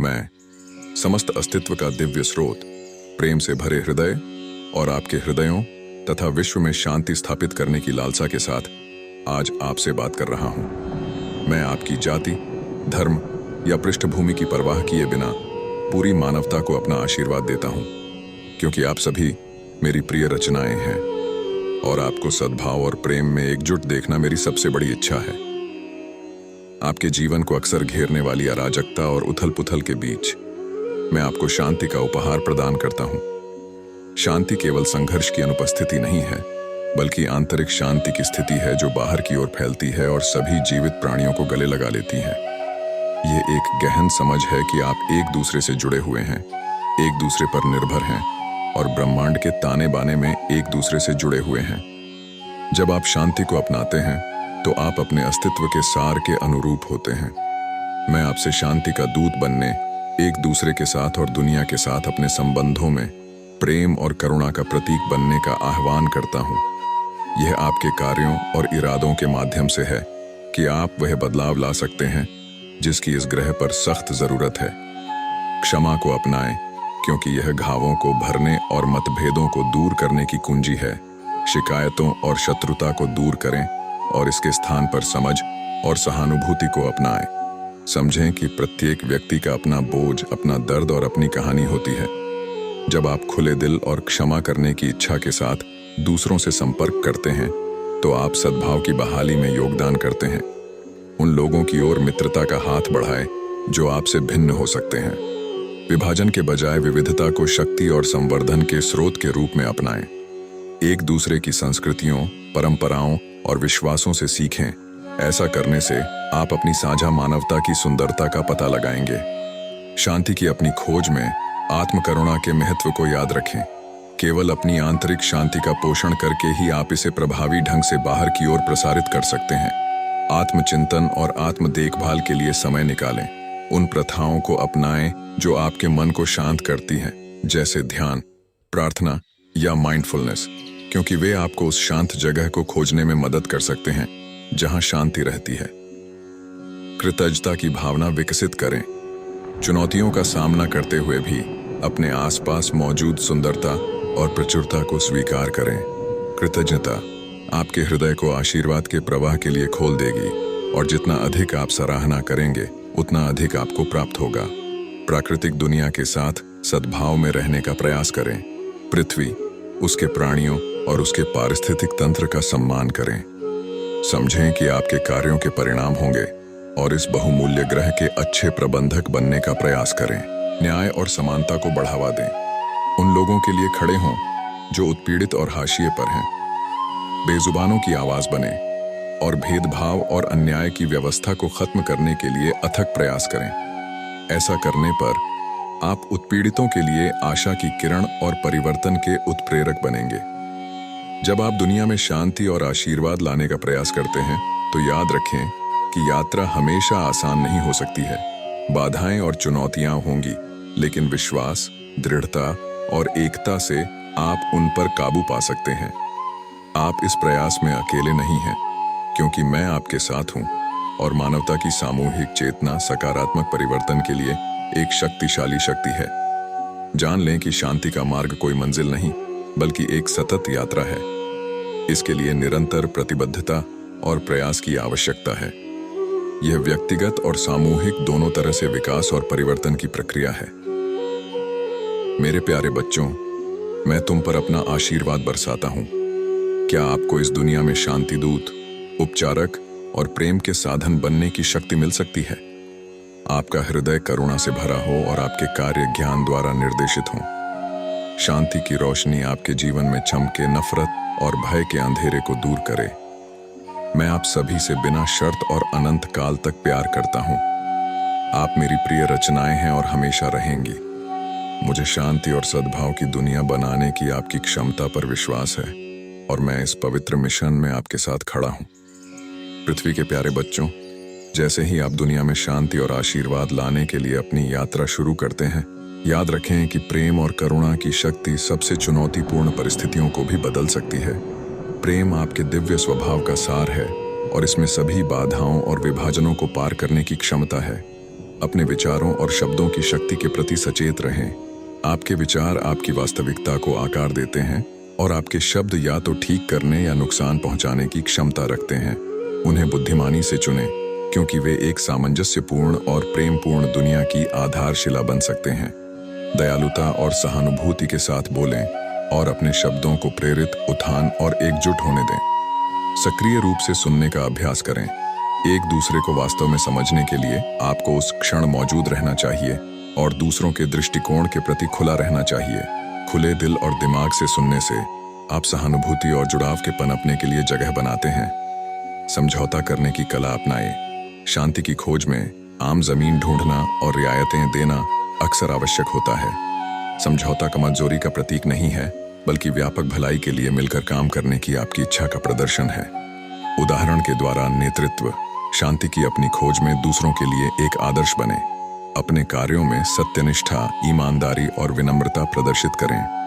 मैं समस्त अस्तित्व का दिव्य स्रोत, प्रेम से भरे हृदय और आपके हृदयों तथा विश्व में शांति स्थापित करने की लालसा के साथ आज आपसे बात कर रहा हूं। मैं आपकी जाति, धर्म या पृष्ठभूमि की परवाह किए बिना पूरी मानवता को अपना आशीर्वाद देता हूं, क्योंकि आप सभी मेरी प्रिय रचनाएं हैं और आपको सद्भाव और प्रेम में एकजुट देखना मेरी सबसे बड़ी इच्छा है। आपके जीवन को अक्सर घेरने वाली अराजकता और उथल-पुथल के बीच मैं आपको शांति का उपहार प्रदान करता हूं। शांति केवल संघर्ष की अनुपस्थिति नहीं है, बल्कि आंतरिक शांति की स्थिति है जो बाहर की ओर फैलती है और सभी जीवित प्राणियों को गले लगा लेती है। ये एक गहन समझ है कि आप एक दूसरे से जुड़े हुए हैं, एक दूसरे पर निर्भर हैं और ब्रह्मांड के ताने बाने में एक दूसरे से जुड़े हुए हैं। जब आप शांति को अपनाते हैं तो आप अपने अस्तित्व के सार के अनुरूप होते हैं। मैं आपसे शांति का दूत बनने, एक दूसरे के साथ और दुनिया के साथ अपने संबंधों में प्रेम और करुणा का प्रतीक बनने का आह्वान करता हूं। यह आपके कार्यों और इरादों के माध्यम से है कि आप वह बदलाव ला सकते हैं जिसकी इस ग्रह पर सख्त जरूरत है। क्षमा को अपनाएं, क्योंकि यह घावों को भरने और मतभेदों को दूर करने की कुंजी है। शिकायतों और शत्रुता को दूर करें और इसके स्थान पर समझ और सहानुभूति को अपनाएं। समझें कि प्रत्येक व्यक्ति का अपना बोझ, अपना दर्द और अपनी कहानी होती है। जब आप खुले दिल और क्षमा करने की इच्छा के साथ दूसरों से संपर्क करते हैं तो आप सद्भाव की बहाली में योगदान करते हैं। उन लोगों की ओर मित्रता का हाथ बढ़ाएं जो आपसे भिन्न हो सकते हैं। विभाजन के बजाय विविधता को शक्ति और संवर्धन के स्रोत के रूप में अपनाएं। एक दूसरे की संस्कृतियों, परंपराओं और विश्वासों से सीखें। ऐसा करने से आप अपनी साझा मानवता की सुंदरता का पता लगाएंगे। शांति की अपनी खोज में आत्मकरुणा के महत्व को याद रखें। केवल अपनी आंतरिक शांति का पोषण करके ही आप इसे प्रभावी ढंग से बाहर की ओर प्रसारित कर सकते हैं। आत्मचिंतन और आत्म देखभाल के लिए समय निकालें। उन प्रथाओं को अपनाएं जो आपके मन को शांत करती हैं, जैसे ध्यान, प्रार्थना या माइंडफुलनेस, क्योंकि वे आपको उस शांत जगह को खोजने में मदद कर सकते हैं जहां शांति रहती है। कृतज्ञता की भावना विकसित करें। चुनौतियों का सामना करते हुए भी अपने आसपास मौजूद सुंदरता और प्रचुरता को स्वीकार करें। कृतज्ञता आपके हृदय को आशीर्वाद के प्रवाह के लिए खोल देगी और जितना अधिक आप सराहना करेंगे उतना अधिक आपको प्राप्त होगा। प्राकृतिक दुनिया के साथ सद्भाव में रहने का प्रयास करें। पृथ्वी, उसके प्राणियों और उसके पारिस्थितिक तंत्र का सम्मान करें। समझें कि आपके कार्यों के परिणाम होंगे और इस बहुमूल्य ग्रह के अच्छे प्रबंधक बनने का प्रयास करें। न्याय और समानता को बढ़ावा दें। उन लोगों के लिए खड़े हों जो उत्पीड़ित और हाशिए पर हैं। बेजुबानों की आवाज बने और भेदभाव और अन्याय की व्यवस्था को खत्म करने के लिए अथक प्रयास करें। ऐसा करने पर आप उत्पीड़ितों के लिए आशा की किरण और परिवर्तन के उत्प्रेरक बनेंगे। जब आप दुनिया में शांति और आशीर्वाद लाने का प्रयास करते हैं तो याद रखें कि यात्रा हमेशा आसान नहीं हो सकती है। बाधाएं और चुनौतियां होंगी, लेकिन विश्वास, दृढ़ता और एकता से आप उन पर काबू पा सकते हैं। आप इस प्रयास में अकेले नहीं हैं, क्योंकि मैं आपके साथ हूं और मानवता की सामूहिक चेतना सकारात्मक परिवर्तन के लिए एक शक्तिशाली शक्ति है। जान लें कि शांति का मार्ग कोई मंजिल नहीं, बल्कि एक सतत यात्रा है। इसके लिए निरंतर प्रतिबद्धता और प्रयास की आवश्यकता है। यह व्यक्तिगत और सामूहिक दोनों तरह से विकास और परिवर्तन की प्रक्रिया है। मेरे प्यारे बच्चों, मैं तुम पर अपना आशीर्वाद बरसाता हूं। क्या आपको इस दुनिया में शांति दूत, उपचारक और प्रेम के साधन बनने की शक्ति मिल सकती है? आपका हृदय करुणा से भरा हो और आपके कार्य ज्ञान द्वारा निर्देशित हों। शांति की रोशनी आपके जीवन में चमके, नफरत और भय के अंधेरे को दूर करे। मैं आप सभी से बिना शर्त और अनंत काल तक प्यार करता हूं। आप मेरी प्रिय रचनाएं हैं और हमेशा रहेंगी। मुझे शांति और सद्भाव की दुनिया बनाने की आपकी क्षमता पर विश्वास है और मैं इस पवित्र मिशन में आपके साथ खड़ा हूं। पृथ्वी के प्यारे बच्चों, जैसे ही आप दुनिया में शांति और आशीर्वाद लाने के लिए अपनी यात्रा शुरू करते हैं, याद रखें कि प्रेम और करुणा की शक्ति सबसे चुनौतीपूर्ण परिस्थितियों को भी बदल सकती है। प्रेम आपके दिव्य स्वभाव का सार है और इसमें सभी बाधाओं और विभाजनों को पार करने की क्षमता है। अपने विचारों और शब्दों की शक्ति के प्रति सचेत रहें। आपके विचार आपकी वास्तविकता को आकार देते हैं और आपके शब्द या तो ठीक करने या नुकसान पहुंचाने की क्षमता रखते हैं। उन्हें बुद्धिमानी से चुनें, क्योंकि वे एक सामंजस्यपूर्ण और प्रेमपूर्ण दुनिया की आधारशिला बन सकते हैं। दयालुता और सहानुभूति के साथ बोलें और अपने शब्दों को प्रेरित, उत्थान और एकजुट होने दें। सक्रिय रूप से सुनने का अभ्यास करें। एक दूसरे को वास्तव में समझने के लिए आपको उस क्षण मौजूद रहना चाहिए और दूसरों के दृष्टिकोण के प्रति खुला रहना चाहिए। खुले दिल और दिमाग से सुनने से आप सहानुभूति और जुड़ाव के पनपने के लिए जगह बनाते हैं। समझौता करने की कला अपनाएं। शांति की खोज में आम जमीन ढूंढना और रियायतें देना अक्सर आवश्यक होता है। समझौता कमजोरी का प्रतीक नहीं है, बल्कि व्यापक भलाई के लिए मिलकर काम करने की आपकी इच्छा का प्रदर्शन है। उदाहरण के द्वारा नेतृत्व, शांति की अपनी खोज में दूसरों के लिए एक आदर्श बने। अपने कार्यों में सत्यनिष्ठा, ईमानदारी और विनम्रता प्रदर्शित करें।